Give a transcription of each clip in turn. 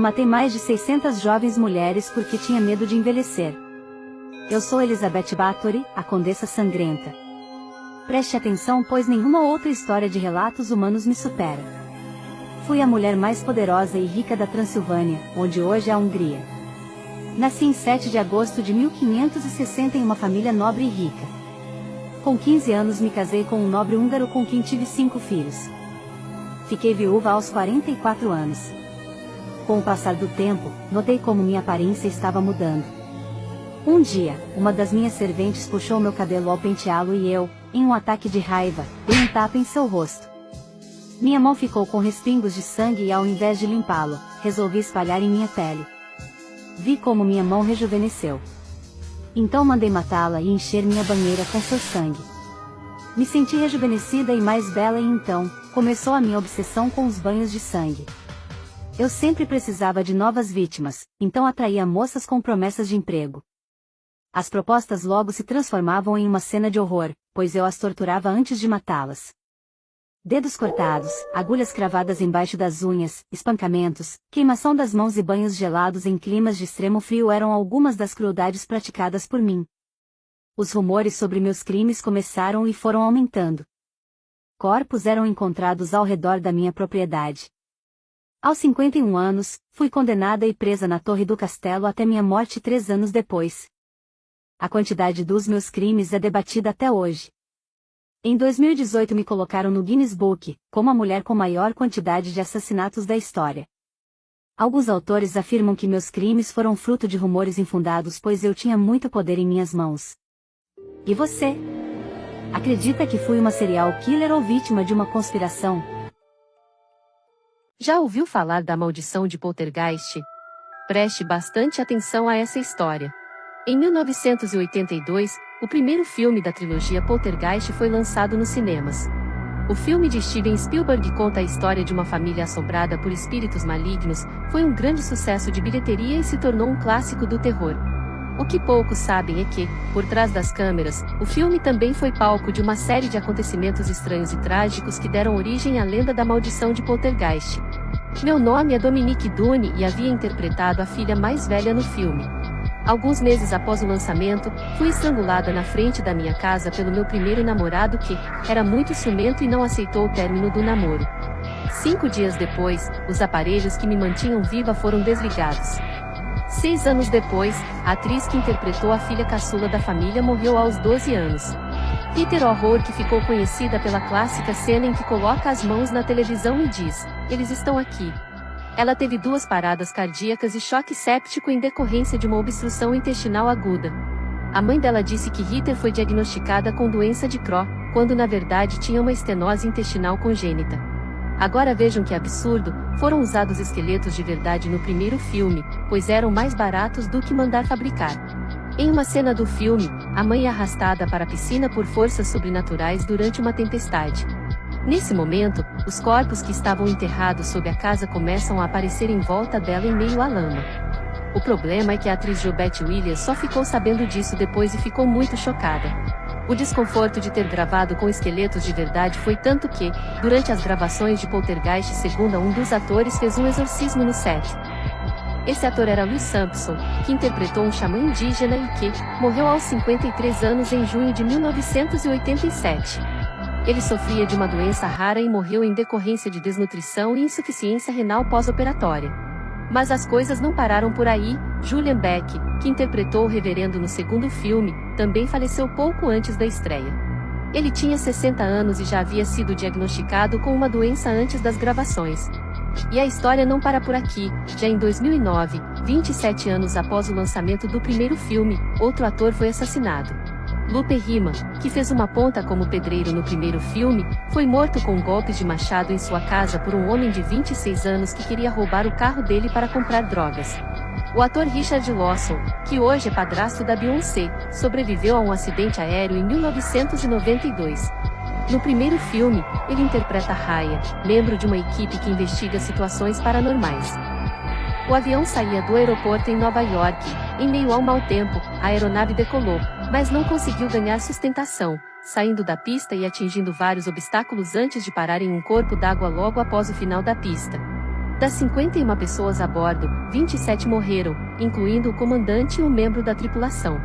Matei mais de 600 jovens mulheres porque tinha medo de envelhecer. Eu sou Elizabeth Bathory, a Condessa Sangrenta. Preste atenção, pois nenhuma outra história de relatos humanos me supera. Fui a mulher mais poderosa e rica da Transilvânia, onde hoje é a Hungria. Nasci em 7 de agosto de 1560 em uma família nobre e rica. Com 15 anos me casei com um nobre húngaro com quem tive 5 filhos. Fiquei viúva aos 44 anos. Com o passar do tempo, notei como minha aparência estava mudando. Um dia, uma das minhas serventes puxou meu cabelo ao penteá-lo e eu, em um ataque de raiva, dei um tapa em seu rosto. Minha mão ficou com respingos de sangue e ao invés de limpá-lo, resolvi espalhar em minha pele. Vi como minha mão rejuvenesceu. Então mandei matá-la e encher minha banheira com seu sangue. Me senti rejuvenescida e mais bela e então, começou a minha obsessão com os banhos de sangue. Eu sempre precisava de novas vítimas, então atraía moças com promessas de emprego. As propostas logo se transformavam em uma cena de horror, pois eu as torturava antes de matá-las. Dedos cortados, agulhas cravadas embaixo das unhas, espancamentos, queimação das mãos e banhos gelados em climas de extremo frio eram algumas das crueldades praticadas por mim. Os rumores sobre meus crimes começaram e foram aumentando. Corpos eram encontrados ao redor da minha propriedade. Aos 51 anos, fui condenada e presa na torre do castelo até minha morte 3 anos depois. A quantidade dos meus crimes é debatida até hoje. Em 2018 me colocaram no Guinness Book, como a mulher com maior quantidade de assassinatos da história. Alguns autores afirmam que meus crimes foram fruto de rumores infundados pois eu tinha muito poder em minhas mãos. E você? Acredita que fui uma serial killer ou vítima de uma conspiração? Já ouviu falar da maldição de Poltergeist? Preste bastante atenção a essa história. Em 1982, o primeiro filme da trilogia Poltergeist foi lançado nos cinemas. O filme de Steven Spielberg conta a história de uma família assombrada por espíritos malignos, foi um grande sucesso de bilheteria e se tornou um clássico do terror. O que poucos sabem é que, por trás das câmeras, o filme também foi palco de uma série de acontecimentos estranhos e trágicos que deram origem à lenda da maldição de Poltergeist. Meu nome é Dominique Dune e havia interpretado a filha mais velha no filme. Alguns meses após o lançamento, fui estrangulada na frente da minha casa pelo meu primeiro namorado que era muito ciumento e não aceitou o término do namoro. 5 dias depois, os aparelhos que me mantinham viva foram desligados. 6 anos depois, a atriz que interpretou a filha caçula da família morreu aos 12 anos. Peter Horror, que ficou conhecida pela clássica cena em que coloca as mãos na televisão e diz: "Eles estão aqui." Ela teve 2 paradas cardíacas e choque séptico em decorrência de uma obstrução intestinal aguda. A mãe dela disse que Rita foi diagnosticada com doença de Crohn, quando na verdade tinha uma estenose intestinal congênita. Agora vejam que absurdo, foram usados esqueletos de verdade no primeiro filme, pois eram mais baratos do que mandar fabricar. Em uma cena do filme, a mãe é arrastada para a piscina por forças sobrenaturais durante uma tempestade. Nesse momento, os corpos que estavam enterrados sob a casa começam a aparecer em volta dela em meio à lama. O problema é que a atriz Jobette Williams só ficou sabendo disso depois e ficou muito chocada. O desconforto de ter gravado com esqueletos de verdade foi tanto que, durante as gravações de Poltergeist, segundo um dos atores, fez um exorcismo no set. Esse ator era Louis Sampson, que interpretou um xamã indígena e que morreu aos 53 anos em junho de 1987. Ele sofria de uma doença rara e morreu em decorrência de desnutrição e insuficiência renal pós-operatória. Mas as coisas não pararam por aí. Julian Beck, que interpretou o reverendo no segundo filme, também faleceu pouco antes da estreia. Ele tinha 60 anos e já havia sido diagnosticado com uma doença antes das gravações. E a história não para por aqui. Já em 2009, 27 anos após o lançamento do primeiro filme, outro ator foi assassinado. Lupe Rima, que fez uma ponta como pedreiro no primeiro filme, foi morto com golpes de machado em sua casa por um homem de 26 anos que queria roubar o carro dele para comprar drogas. O ator Richard Lawson, que hoje é padrasto da Beyoncé, sobreviveu a um acidente aéreo em 1992. No primeiro filme, ele interpreta Raya, membro de uma equipe que investiga situações paranormais. O avião saía do aeroporto em Nova York. Em meio ao mau tempo, a aeronave decolou, mas não conseguiu ganhar sustentação, saindo da pista e atingindo vários obstáculos antes de parar em um corpo d'água logo após o final da pista. Das 51 pessoas a bordo, 27 morreram, incluindo o comandante e um membro da tripulação.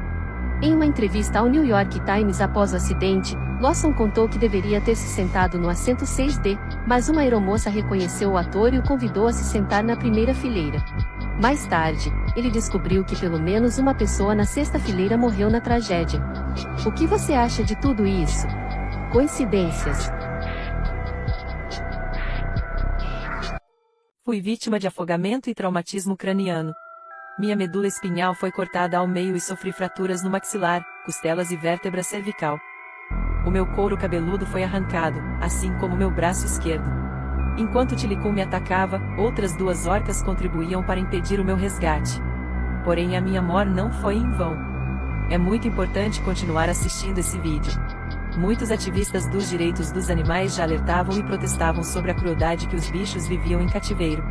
Em uma entrevista ao New York Times após o acidente, Lawson contou que deveria ter se sentado no assento 6D, mas uma aeromoça reconheceu o ator e o convidou a se sentar na primeira fileira. Mais tarde, ele descobriu que pelo menos uma pessoa na sexta fileira morreu na tragédia. O que você acha de tudo isso? Coincidências? Fui vítima de afogamento e traumatismo craniano. Minha medula espinhal foi cortada ao meio e sofri fraturas no maxilar, costelas e vértebra cervical. O meu couro cabeludo foi arrancado, assim como meu braço esquerdo. Enquanto Tilikum me atacava, outras 2 orcas contribuíam para impedir o meu resgate. Porém, a minha morte não foi em vão. É muito importante continuar assistindo esse vídeo. Muitos ativistas dos direitos dos animais já alertavam e protestavam sobre a crueldade que os bichos viviam em cativeiro.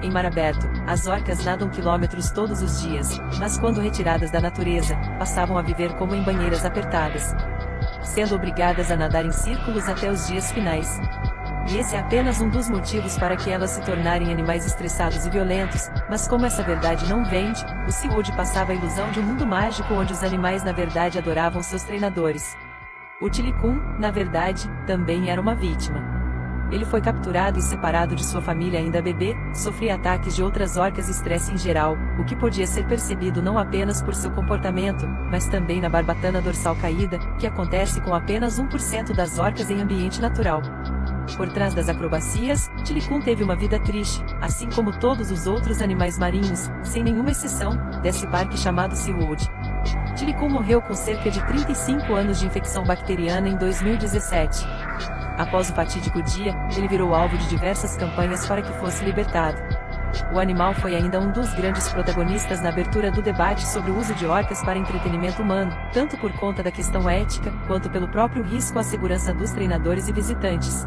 Em mar aberto, as orcas nadam quilômetros todos os dias, mas quando retiradas da natureza, passavam a viver como em banheiras apertadas, sendo obrigadas a nadar em círculos até os dias finais. E esse é apenas um dos motivos para que elas se tornarem animais estressados e violentos, mas como essa verdade não vende, o SeaWorld passava a ilusão de um mundo mágico onde os animais na verdade adoravam seus treinadores. O Tilikum, na verdade, também era uma vítima. Ele foi capturado e separado de sua família ainda bebê, sofria ataques de outras orcas e estresse em geral, o que podia ser percebido não apenas por seu comportamento, mas também na barbatana dorsal caída, que acontece com apenas 1% das orcas em ambiente natural. Por trás das acrobacias, Tilikum teve uma vida triste, assim como todos os outros animais marinhos, sem nenhuma exceção, desse parque chamado SeaWorld. Tilikum morreu com cerca de 35 anos de infecção bacteriana em 2017. Após o fatídico dia, ele virou alvo de diversas campanhas para que fosse libertado. O animal foi ainda um dos grandes protagonistas na abertura do debate sobre o uso de orcas para entretenimento humano, tanto por conta da questão ética, quanto pelo próprio risco à segurança dos treinadores e visitantes.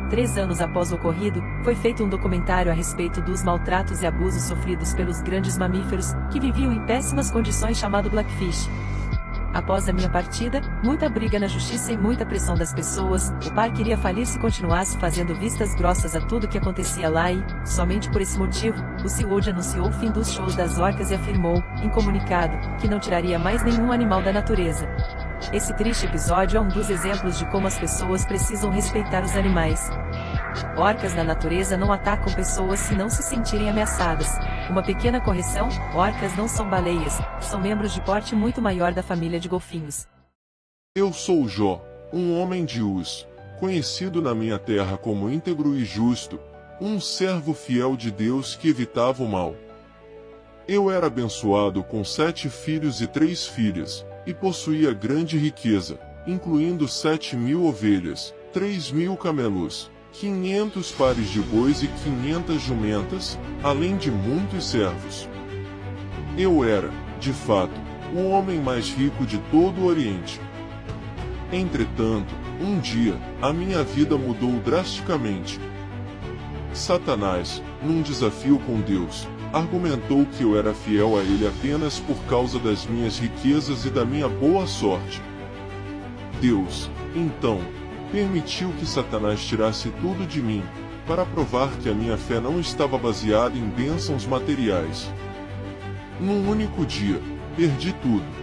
3 anos após o ocorrido, foi feito um documentário a respeito dos maltratos e abusos sofridos pelos grandes mamíferos, que viviam em péssimas condições chamado Blackfish. Após a minha partida, muita briga na justiça e muita pressão das pessoas, o parque iria falir se continuasse fazendo vistas grossas a tudo que acontecia lá e, somente por esse motivo, o SeaWorld anunciou o fim dos shows das orcas e afirmou, em comunicado, que não tiraria mais nenhum animal da natureza. Esse triste episódio é um dos exemplos de como as pessoas precisam respeitar os animais. Orcas na natureza não atacam pessoas se não se sentirem ameaçadas. Uma pequena correção: orcas não são baleias, são membros de porte muito maior da família de golfinhos. Eu sou Jó, um homem de Uz, conhecido na minha terra como íntegro e justo, um servo fiel de Deus que evitava o mal. Eu era abençoado com 7 filhos e 3 filhas, e possuía grande riqueza, incluindo 7.000 ovelhas, 3.000 camelos, 500 pares de bois e 500 jumentas, além de muitos servos. Eu era, de fato, o homem mais rico de todo o Oriente. Entretanto, um dia, a minha vida mudou drasticamente. Satanás, num desafio com Deus, argumentou que eu era fiel a ele apenas por causa das minhas riquezas e da minha boa sorte. Deus, então, permitiu que Satanás tirasse tudo de mim, para provar que a minha fé não estava baseada em bênçãos materiais. Num único dia, perdi tudo.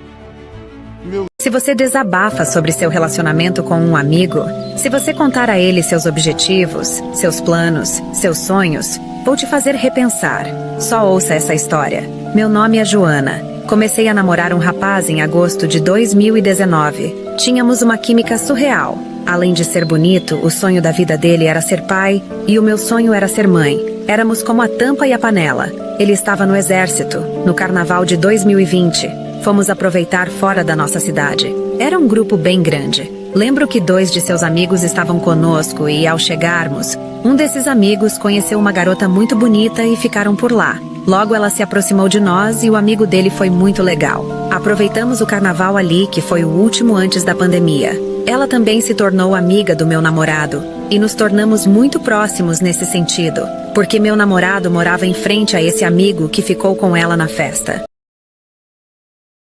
Se você desabafa sobre seu relacionamento com um amigo, se você contar a ele seus objetivos, seus planos, seus sonhos, vou te fazer repensar. Só ouça essa história. Meu nome é Joana. Comecei a namorar um rapaz em agosto de 2019. Tínhamos uma química surreal. Além de ser bonito, o sonho da vida dele era ser pai, e o meu sonho era ser mãe. Éramos como a tampa e a panela. Ele estava no exército, no carnaval de 2020. Fomos aproveitar fora da nossa cidade. Era um grupo bem grande. Lembro que 2 de seus amigos estavam conosco e, ao chegarmos, um desses amigos conheceu uma garota muito bonita e ficaram por lá. Logo ela se aproximou de nós e o amigo dele foi muito legal. Aproveitamos o carnaval ali, que foi o último antes da pandemia. Ela também se tornou amiga do meu namorado, e nos tornamos muito próximos nesse sentido, porque meu namorado morava em frente a esse amigo que ficou com ela na festa.